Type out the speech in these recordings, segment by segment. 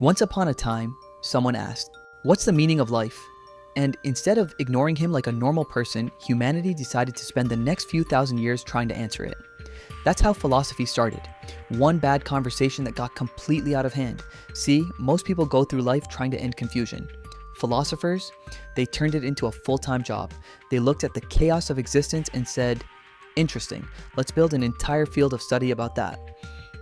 Once upon a time, someone asked, "What's the meaning of life?" And instead of ignoring him like a normal person, humanity decided to spend the next few thousand years trying to answer it. That's how philosophy started. One bad conversation that got completely out of hand. See, most people go through life trying to end confusion. Philosophers, they turned it into a full-time job. They looked at the chaos of existence and said, "Interesting, let's build an entire field of study about that."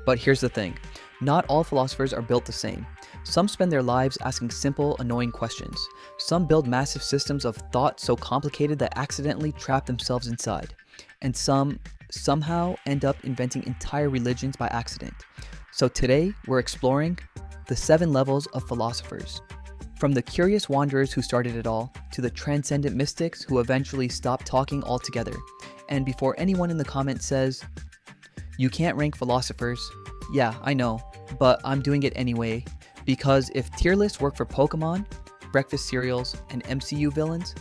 But here's the thing, not all philosophers are built the same. Some spend their lives asking simple, annoying questions. Some build massive systems of thought so complicated that accidentally trap themselves inside. And some somehow end up inventing entire religions by accident. So today, we're exploring the 7 levels of philosophers. From the curious wanderers who started it all, to the transcendent mystics who eventually stopped talking altogether. And before anyone in the comments says, "You can't rank philosophers," yeah, I know, but I'm doing it anyway. Because if tier lists work for Pokemon, breakfast cereals, and MCU villains,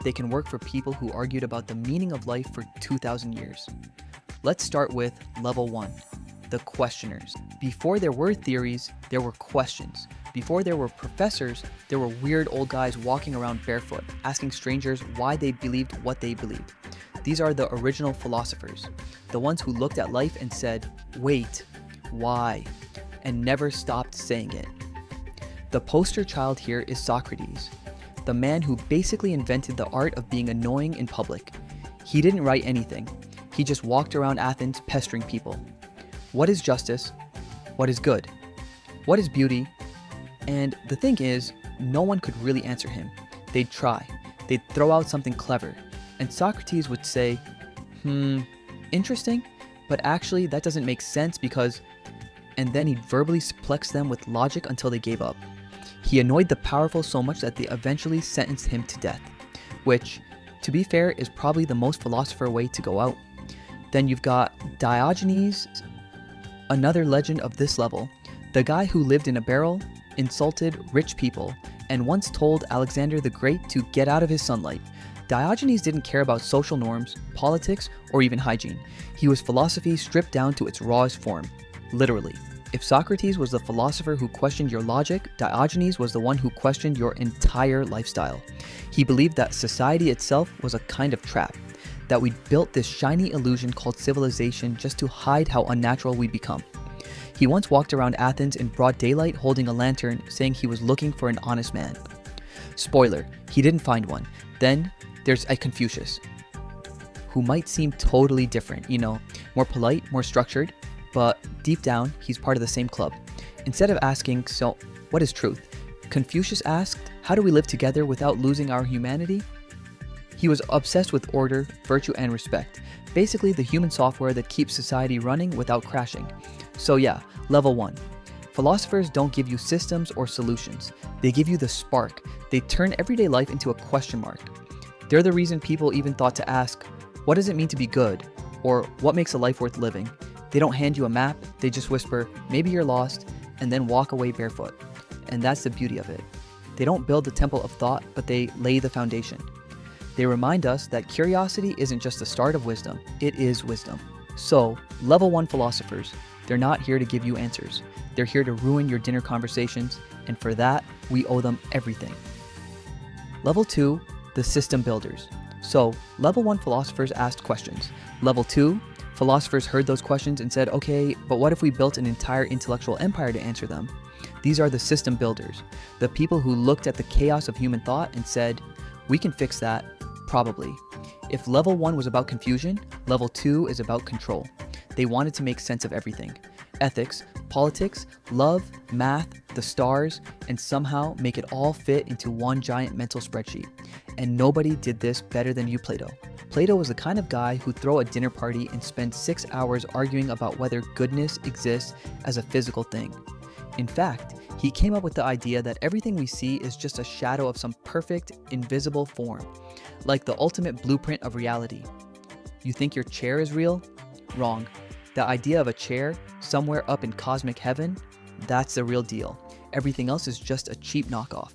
they can work for people who argued about the meaning of life for 2,000 years. Let's start with level 1, the questioners. Before there were theories, there were questions. Before there were professors, there were weird old guys walking around barefoot, asking strangers why they believed what they believed. These are the original philosophers, the ones who looked at life and said, "Wait, why?" and never stopped saying it. The poster child here is Socrates, the man who basically invented the art of being annoying in public. He didn't write anything. He just walked around Athens pestering people. What is justice? What is good? What is beauty? And the thing is, no one could really answer him. They'd try. They'd throw out something clever. And Socrates would say, interesting, but actually that doesn't make sense because... And then he'd verbally suplex them with logic until they gave up. He annoyed the powerful so much that they eventually sentenced him to death, which, to be fair, is probably the most philosopher way to go out. Then you've got Diogenes, another legend of this level, the guy who lived in a barrel, insulted rich people, and once told Alexander the Great to get out of his sunlight. Diogenes didn't care about social norms, politics, or even hygiene. He was philosophy stripped down to its rawest form. Literally. If Socrates was the philosopher who questioned your logic, Diogenes was the one who questioned your entire lifestyle. He believed that society itself was a kind of trap, that we'd built this shiny illusion called civilization just to hide how unnatural we'd become. He once walked around Athens in broad daylight holding a lantern, saying he was looking for an honest man. Spoiler, he didn't find one. Then there's a Confucius, who might seem totally different, more polite, more structured, but deep down, he's part of the same club. Instead of asking, "So, what is truth?" Confucius asked, "How do we live together without losing our humanity?" He was obsessed with order, virtue, and respect. Basically, the human software that keeps society running without crashing. So yeah, level 1. Philosophers don't give you systems or solutions. They give you the spark. They turn everyday life into a question mark. They're the reason people even thought to ask, "What does it mean to be good?" Or "What makes a life worth living?" They don't hand you a map, they just whisper, "Maybe you're lost," and then walk away barefoot. And that's the beauty of it. They don't build the temple of thought, but they lay the foundation. They remind us that curiosity isn't just the start of wisdom, it is wisdom. So, level 1 philosophers, they're not here to give you answers. They're here to ruin your dinner conversations, and for that, we owe them everything. Level 2, the system builders. So, level 1 philosophers asked questions. Level 2, philosophers heard those questions and said, "Okay, but what if we built an entire intellectual empire to answer them?" These are the system builders, the people who looked at the chaos of human thought and said, "We can fix that, probably." If level 1 was about confusion, level 2 is about control. They wanted to make sense of everything. Ethics, politics, love, math, the stars, and somehow make it all fit into one giant mental spreadsheet. And nobody did this better than you, Plato. Plato was the kind of guy who'd throw a dinner party and spend 6 hours arguing about whether goodness exists as a physical thing. In fact, he came up with the idea that everything we see is just a shadow of some perfect, invisible form, like the ultimate blueprint of reality. You think your chair is real? Wrong. The idea of a chair somewhere up in cosmic heaven, that's the real deal. Everything else is just a cheap knockoff.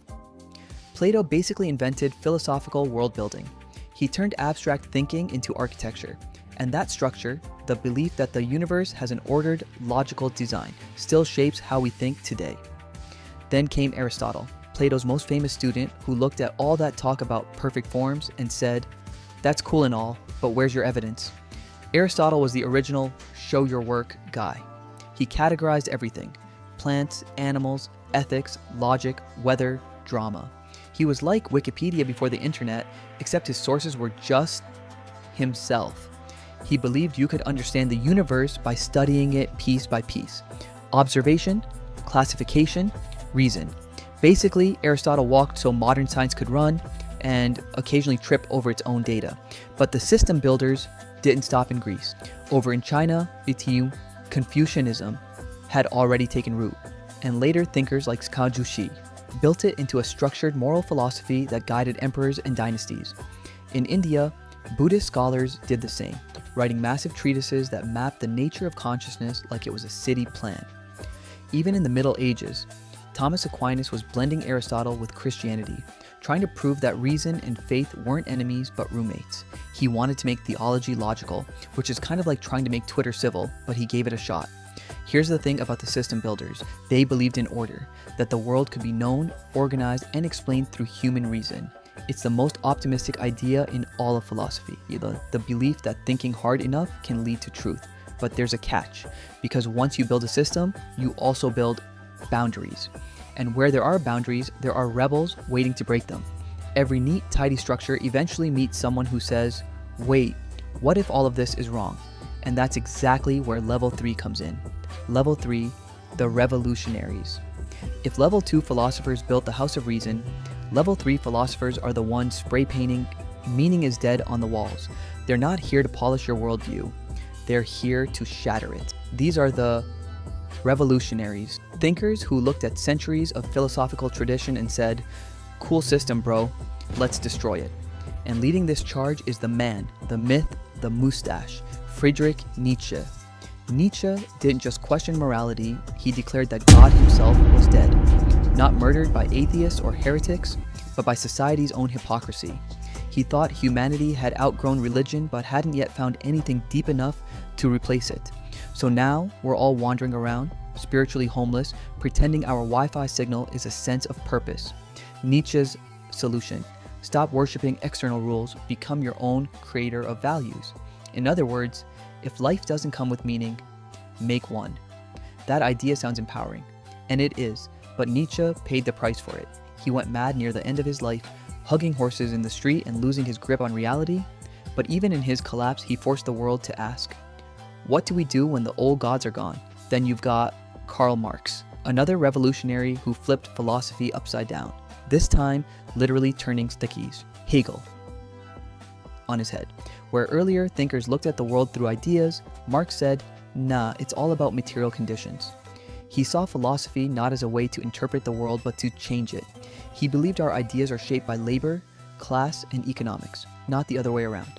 Plato basically invented philosophical world building. He turned abstract thinking into architecture, and that structure, the belief that the universe has an ordered, logical design, still shapes how we think today. Then came Aristotle, Plato's most famous student, who looked at all that talk about perfect forms and said, "That's cool and all, but where's your evidence?" Aristotle was the original show your work guy. He categorized everything: plants, animals, ethics, logic, weather, drama. He was like Wikipedia before the internet, except his sources were just himself. He believed you could understand the universe by studying it piece by piece. Observation, classification, reason. Basically, Aristotle walked so modern science could run and occasionally trip over its own data. But the system builders didn't stop in Greece. Over in China, Confucianism had already taken root, and later thinkers like Shi built it into a structured moral philosophy that guided emperors and dynasties. In India, Buddhist scholars did the same, writing massive treatises that mapped the nature of consciousness like it was a city plan. Even in the Middle Ages, Thomas Aquinas was blending Aristotle with Christianity, trying to prove that reason and faith weren't enemies but roommates. He wanted to make theology logical, which is kind of like trying to make Twitter civil, but he gave it a shot. Here's the thing about the system builders. They believed in order, that the world could be known, organized, and explained through human reason. It's the most optimistic idea in all of philosophy, the belief that thinking hard enough can lead to truth. But there's a catch, because once you build a system, you also build boundaries. And where there are boundaries, there are rebels waiting to break them. Every neat, tidy structure eventually meets someone who says, "Wait, what if all of this is wrong?" And that's exactly where level 3 comes in. Level 3, the revolutionaries. If level 2 philosophers built the House of Reason, level 3 philosophers are the ones spray painting "meaning is dead" on the walls. They're not here to polish your worldview. They're here to shatter it. These are the revolutionaries, thinkers who looked at centuries of philosophical tradition and said, "Cool system, bro, let's destroy it." And leading this charge is the man, the myth, the mustache, Friedrich Nietzsche. Nietzsche didn't just question morality, he declared that God himself was dead, not murdered by atheists or heretics, but by society's own hypocrisy. He thought humanity had outgrown religion but hadn't yet found anything deep enough to replace it. So now we're all wandering around, spiritually homeless, pretending our Wi-Fi signal is a sense of purpose. Nietzsche's solution: stop worshiping external rules, become your own creator of values. In other words, if life doesn't come with meaning, make one. That idea sounds empowering, and it is, but Nietzsche paid the price for it. He went mad near the end of his life, hugging horses in the street and losing his grip on reality. But even in his collapse, he forced the world to ask, what do we do when the old gods are gone? Then you've got Karl Marx, another revolutionary who flipped philosophy upside down, this time literally turning the keys, Hegel, on his head. Where earlier thinkers looked at the world through ideas, Marx said, nah, it's all about material conditions. He saw philosophy not as a way to interpret the world but to change it. He believed our ideas are shaped by labor, class, and economics, not the other way around.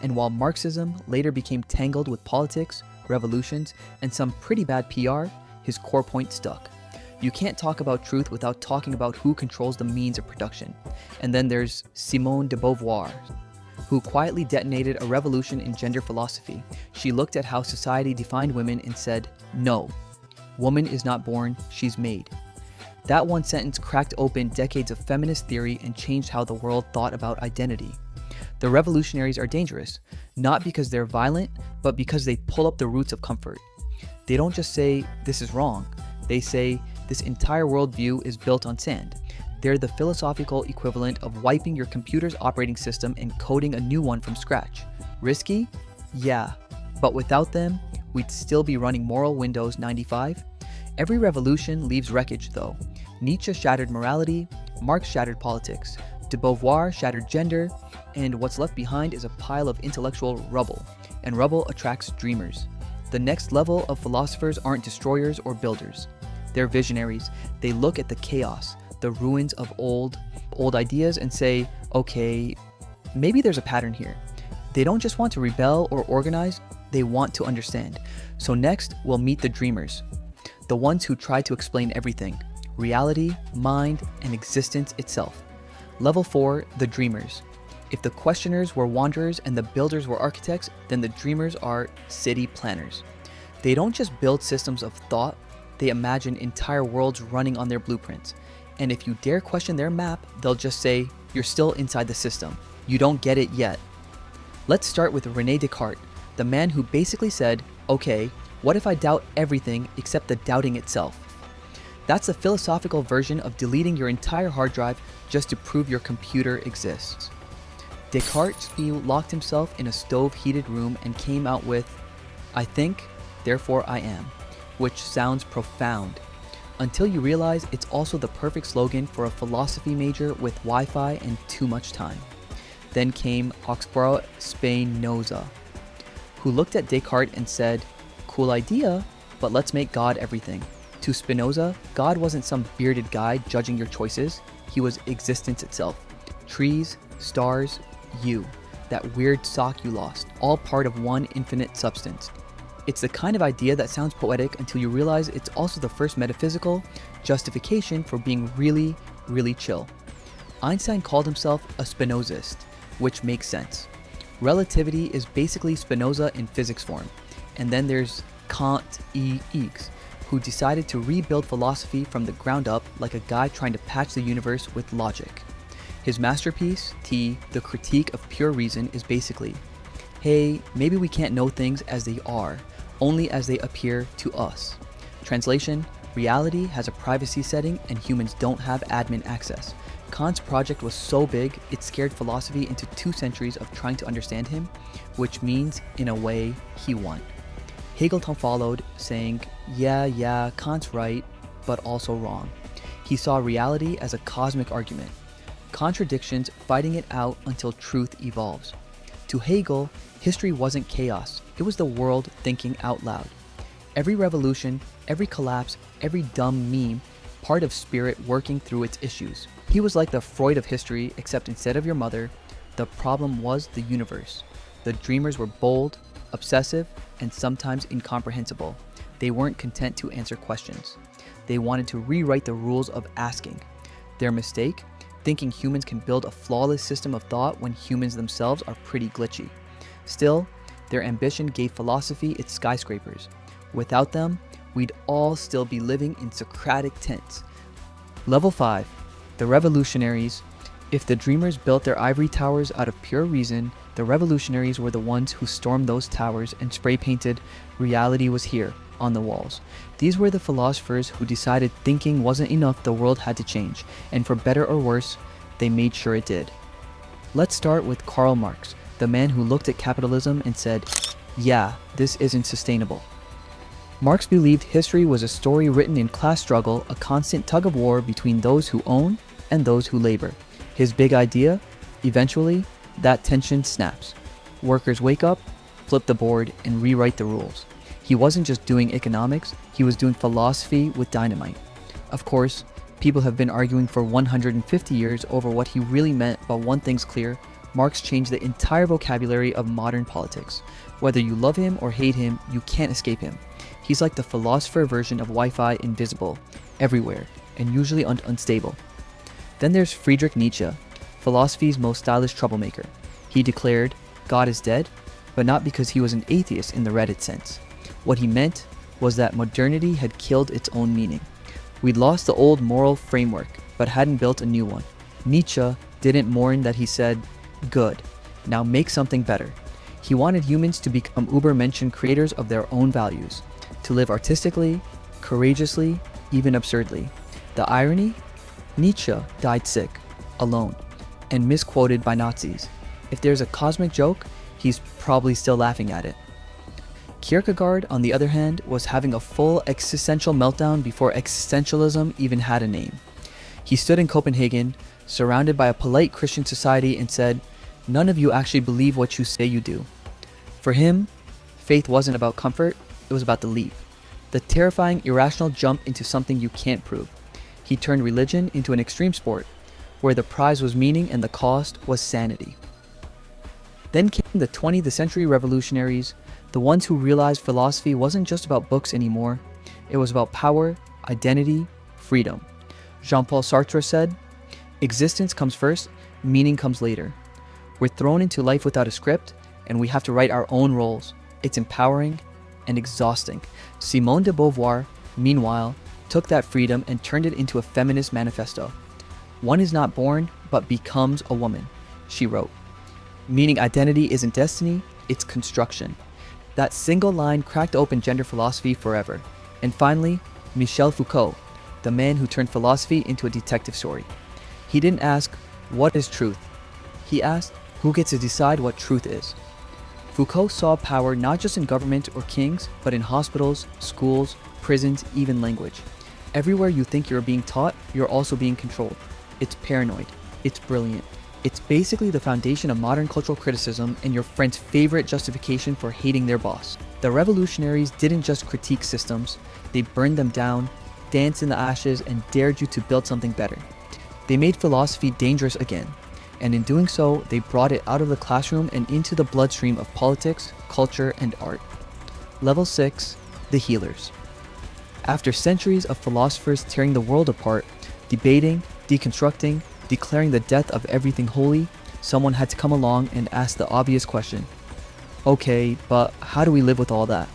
And while Marxism later became tangled with politics, revolutions, and some pretty bad PR, his core point stuck. You can't talk about truth without talking about who controls the means of production. And then there's Simone de Beauvoir, who quietly detonated a revolution in gender philosophy. She looked at how society defined women and said, no, woman is not born, she's made. That one sentence cracked open decades of feminist theory and changed how the world thought about identity. The revolutionaries are dangerous, not because they're violent, but because they pull up the roots of comfort. They don't just say, this is wrong. They say, this entire worldview is built on sand. They're the philosophical equivalent of wiping your computer's operating system and coding a new one from scratch. Risky? Yeah. But without them, we'd still be running moral Windows 95. Every revolution leaves wreckage, though. Nietzsche shattered morality, Marx shattered politics, de Beauvoir shattered gender, and what's left behind is a pile of intellectual rubble, and rubble attracts dreamers. The next level of philosophers aren't destroyers or builders. They're visionaries. They look at the chaos, the ruins of old ideas and say, okay, maybe there's a pattern here. They don't just want to rebel or organize, they want to understand. So next, we'll meet the dreamers, the ones who try to explain everything, reality, mind, and existence itself. Level 4, the dreamers. If the questioners were wanderers and the builders were architects, then the dreamers are city planners. They don't just build systems of thought, they imagine entire worlds running on their blueprints. And if you dare question their map, they'll just say, "You're still inside the system. You don't get it yet." Let's start with René Descartes, the man who basically said, "Okay, what if I doubt everything except the doubting itself?" That's a philosophical version of deleting your entire hard drive just to prove your computer exists. Descartes locked himself in a stove-heated room and came out with, "I think, therefore I am," which sounds profound, until you realize it's also the perfect slogan for a philosophy major with Wi-Fi and too much time. Then came Oxborough Spinoza, who looked at Descartes and said, "Cool idea, but let's make God everything." To Spinoza, God wasn't some bearded guy judging your choices, he was existence itself. Trees, stars, you, that weird sock you lost, all part of one infinite substance. It's the kind of idea that sounds poetic until you realize it's also the first metaphysical justification for being really, really chill. Einstein called himself a Spinozist, which makes sense. Relativity is basically Spinoza in physics form. And then there's Kant E.X., who decided to rebuild philosophy from the ground up like a guy trying to patch the universe with logic. His masterpiece, The Critique of Pure Reason, is basically, hey, maybe we can't know things as they are, only as they appear to us. Translation, reality has a privacy setting and humans don't have admin access. Kant's project was so big, it scared philosophy into 2 centuries of trying to understand him, which means, in a way, he won. Hegel followed, saying, yeah, Kant's right, but also wrong. He saw reality as a cosmic argument. Contradictions fighting it out until truth evolves. To Hegel, history wasn't chaos, it was the world thinking out loud. Every revolution, every collapse, every dumb meme, part of spirit working through its issues. He was like the Freud of history, except instead of your mother, the problem was the universe. The dreamers were bold, obsessive, and sometimes incomprehensible. They weren't content to answer questions. They wanted to rewrite the rules of asking. Their mistake? Thinking humans can build a flawless system of thought when humans themselves are pretty glitchy. Still, their ambition gave philosophy its skyscrapers. Without them, we'd all still be living in Socratic tents. Level 5. The revolutionaries. If the dreamers built their ivory towers out of pure reason, the revolutionaries were the ones who stormed those towers and spray-painted "reality was here" on the walls. These were the philosophers who decided thinking wasn't enough, the world had to change, and for better or worse, they made sure it did. Let's start with Karl Marx, the man who looked at capitalism and said, "Yeah, this isn't sustainable." Marx believed history was a story written in class struggle, a constant tug of war between those who own and those who labor. His big idea? Eventually, that tension snaps. Workers wake up, flip the board, and rewrite the rules. He wasn't just doing economics, he was doing philosophy with dynamite. Of course, people have been arguing for 150 years over what he really meant, but one thing's clear: Marx changed the entire vocabulary of modern politics. Whether you love him or hate him, you can't escape him. He's like the philosopher version of Wi-Fi, invisible, everywhere, and usually unstable. Then there's Friedrich Nietzsche, philosophy's most stylish troublemaker. He declared, God is dead, but not because he was an atheist in the Reddit sense. What he meant was that modernity had killed its own meaning. We'd lost the old moral framework, but hadn't built a new one. Nietzsche didn't mourn that, he said, good, now make something better. He wanted humans to become Uber-mentioned creators of their own values, to live artistically, courageously, even absurdly. The irony? Nietzsche died sick, alone, and misquoted by Nazis. If there's a cosmic joke, he's probably still laughing at it. Kierkegaard, on the other hand, was having a full existential meltdown before existentialism even had a name. He stood in Copenhagen, surrounded by a polite Christian society, and said, "None of you actually believe what you say you do." For him, faith wasn't about comfort, it was about the leap. The terrifying, irrational jump into something you can't prove. He turned religion into an extreme sport, where the prize was meaning and the cost was sanity. Then came the 20th century revolutionaries, the ones who realized philosophy wasn't just about books anymore. It was about power, identity, freedom. Jean-Paul Sartre said, "Existence comes first, meaning comes later." We're thrown into life without a script, and we have to write our own roles. It's empowering and exhausting. Simone de Beauvoir, meanwhile, took that freedom and turned it into a feminist manifesto. "One is not born, but becomes a woman," she wrote. Meaning identity isn't destiny, it's construction. That single line cracked open gender philosophy forever. And finally, Michel Foucault, the man who turned philosophy into a detective story. He didn't ask, "What is truth?" He asked, "Who gets to decide what truth is?" Foucault saw power not just in government or kings, but in hospitals, schools, prisons, even language. Everywhere you think you're being taught, you're also being controlled. It's paranoid. It's brilliant. It's basically the foundation of modern cultural criticism and your friend's favorite justification for hating their boss. The revolutionaries didn't just critique systems, they burned them down, danced in the ashes, and dared you to build something better. They made philosophy dangerous again, and in doing so, they brought it out of the classroom and into the bloodstream of politics, culture, and art. Level 6, the healers. After centuries of philosophers tearing the world apart, debating, deconstructing, declaring the death of everything holy, someone had to come along and ask the obvious question. Okay, but how do we live with all that?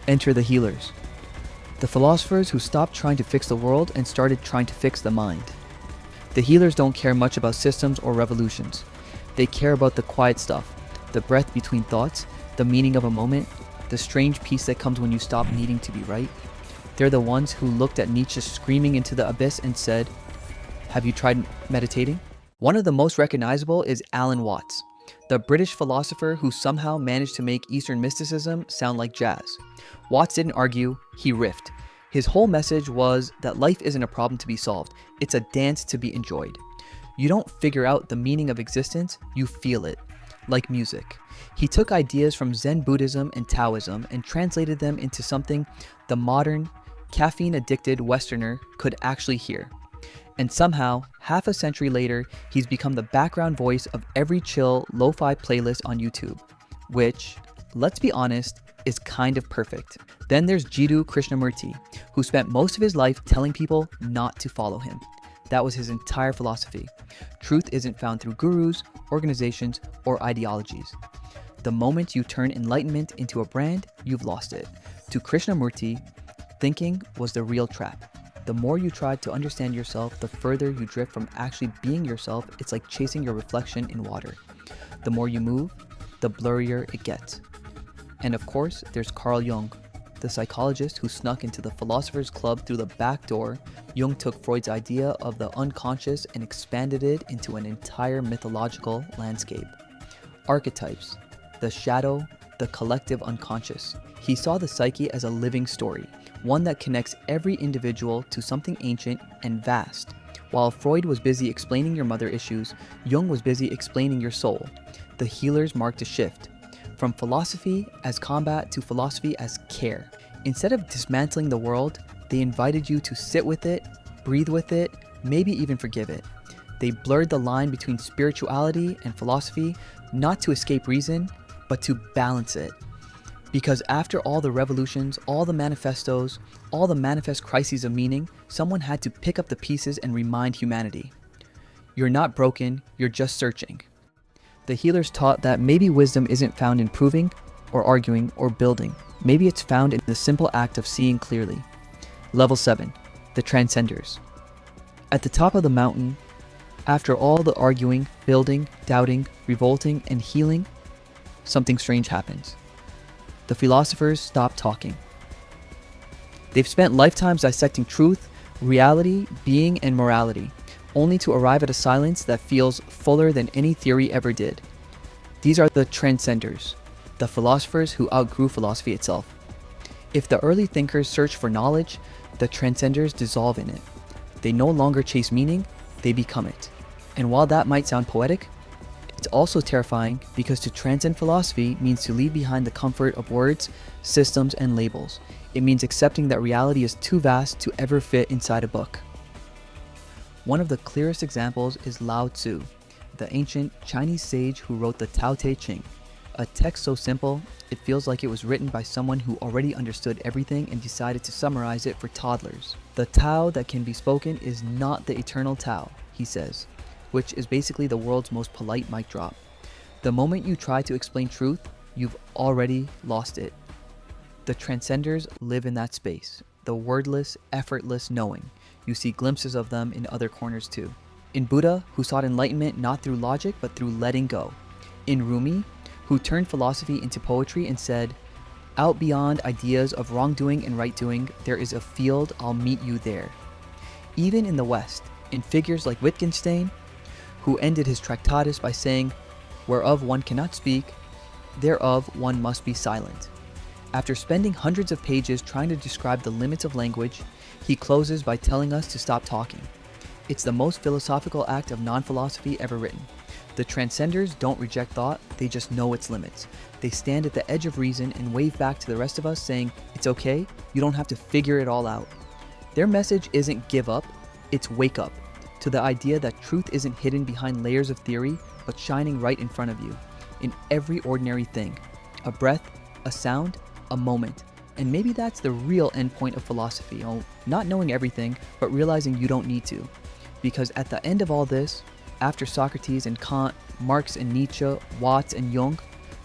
Enter the healers. The philosophers who stopped trying to fix the world and started trying to fix the mind. The healers don't care much about systems or revolutions. They care about the quiet stuff, the breath between thoughts, the meaning of a moment, the strange peace that comes when you stop needing to be right. They're the ones who looked at Nietzsche screaming into the abyss and said, "Have you tried meditating?" One of the most recognizable is Alan Watts, the British philosopher who somehow managed to make Eastern mysticism sound like jazz. Watts didn't argue, he riffed. His whole message was that life isn't a problem to be solved, it's a dance to be enjoyed. You don't figure out the meaning of existence, you feel it. Like music. He took ideas from Zen Buddhism and Taoism and translated them into something the modern, caffeine-addicted Westerner could actually hear. And somehow, half a century later, he's become the background voice of every chill, lo-fi playlist on YouTube, which, let's be honest, is kind of perfect. Then there's Jiddu Krishnamurti, who spent most of his life telling people not to follow him. That was his entire philosophy. Truth isn't found through gurus, organizations, or ideologies. The moment you turn enlightenment into a brand, you've lost it. To Krishnamurti, thinking was the real trap. The more you try to understand yourself, the further you drift from actually being yourself. It's like chasing your reflection in water. The more you move, the blurrier it gets. And of course, there's Carl Jung, the psychologist who snuck into the Philosophers Club through the back door. Jung took Freud's idea of the unconscious and expanded it into an entire mythological landscape. Archetypes, the shadow, the collective unconscious. He saw the psyche as a living story, one that connects every individual to something ancient and vast. While Freud was busy explaining your mother issues, Jung was busy explaining your soul. The healers marked a shift, from philosophy as combat to philosophy as care. Instead of dismantling the world, they invited you to sit with it, breathe with it, maybe even forgive it. They blurred the line between spirituality and philosophy, not to escape reason, but to balance it. Because after all the revolutions, all the manifestos, all the manifest crises of meaning, someone had to pick up the pieces and remind humanity. You're not broken, you're just searching. The healers taught that maybe wisdom isn't found in proving, or arguing, or building. Maybe it's found in the simple act of seeing clearly. Level 7, the transcenders. At the top of the mountain, after all the arguing, building, doubting, revolting, and healing, something strange happens. The philosophers stop talking. They've spent lifetimes dissecting truth, reality, being, and morality, only to arrive at a silence that feels fuller than any theory ever did. These are the transcenders, the philosophers who outgrew philosophy itself. If the early thinkers searched for knowledge, the transcenders dissolve in it. They no longer chase meaning, they become it. And while that might sound poetic, it's also terrifying because to transcend philosophy means to leave behind the comfort of words, systems, and labels. It means accepting that reality is too vast to ever fit inside a book. One of the clearest examples is Lao Tzu, the ancient Chinese sage who wrote the Tao Te Ching, a text so simple it feels like it was written by someone who already understood everything and decided to summarize it for toddlers. The Tao that can be spoken is not the eternal Tao, he says, which is basically the world's most polite mic drop. The moment you try to explain truth, you've already lost it. The transcenders live in that space, the wordless, effortless knowing. You see glimpses of them in other corners too. In Buddha, who sought enlightenment not through logic but through letting go. In Rumi, who turned philosophy into poetry and said, "Out beyond ideas of wrongdoing and right doing, there is a field, I'll meet you there." Even in the West, in figures like Wittgenstein, who ended his Tractatus by saying, "Whereof one cannot speak, thereof one must be silent." After spending hundreds of pages trying to describe the limits of language, he closes by telling us to stop talking. It's the most philosophical act of non-philosophy ever written. The transcenders don't reject thought, they just know its limits. They stand at the edge of reason and wave back to the rest of us saying, "It's okay, you don't have to figure it all out." Their message isn't give up, it's wake up, to the idea that truth isn't hidden behind layers of theory, but shining right in front of you, in every ordinary thing. A breath, a sound, a moment. And maybe that's the real endpoint of philosophy, not knowing everything, but realizing you don't need to. Because at the end of all this, after Socrates and Kant, Marx and Nietzsche, Watts and Jung,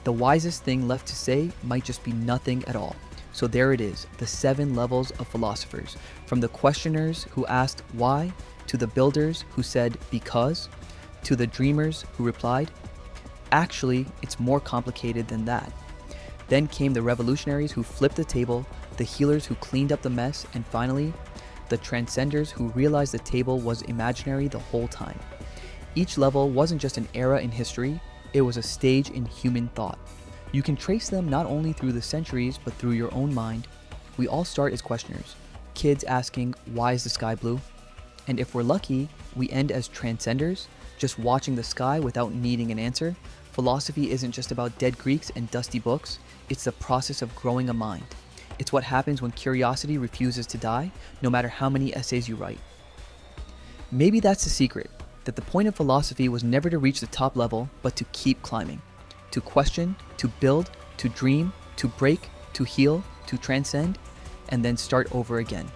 the wisest thing left to say might just be nothing at all. So there it is, the 7 levels of philosophers, from the questioners who asked why, to the builders who said because, to the dreamers who replied, actually, it's more complicated than that. Then came the revolutionaries who flipped the table, the healers who cleaned up the mess, and finally, the transcenders who realized the table was imaginary the whole time. Each level wasn't just an era in history, it was a stage in human thought. You can trace them not only through the centuries, but through your own mind. We all start as questioners, kids asking, "Why is the sky blue?" And if we're lucky, we end as transcenders, just watching the sky without needing an answer. Philosophy isn't just about dead Greeks and dusty books, it's the process of growing a mind. It's what happens when curiosity refuses to die, no matter how many essays you write. Maybe that's the secret, that the point of philosophy was never to reach the top level, but to keep climbing. To question, to build, to dream, to break, to heal, to transcend, and then start over again.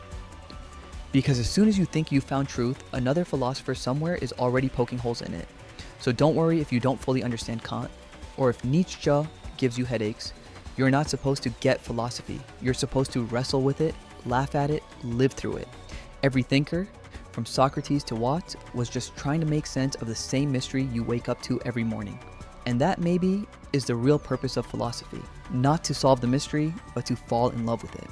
Because as soon as you think you've found truth, another philosopher somewhere is already poking holes in it. So don't worry if you don't fully understand Kant, or if Nietzsche gives you headaches. You're not supposed to get philosophy. You're supposed to wrestle with it, laugh at it, live through it. Every thinker, from Socrates to Watts, was just trying to make sense of the same mystery you wake up to every morning. And that maybe is the real purpose of philosophy. Not to solve the mystery, but to fall in love with it.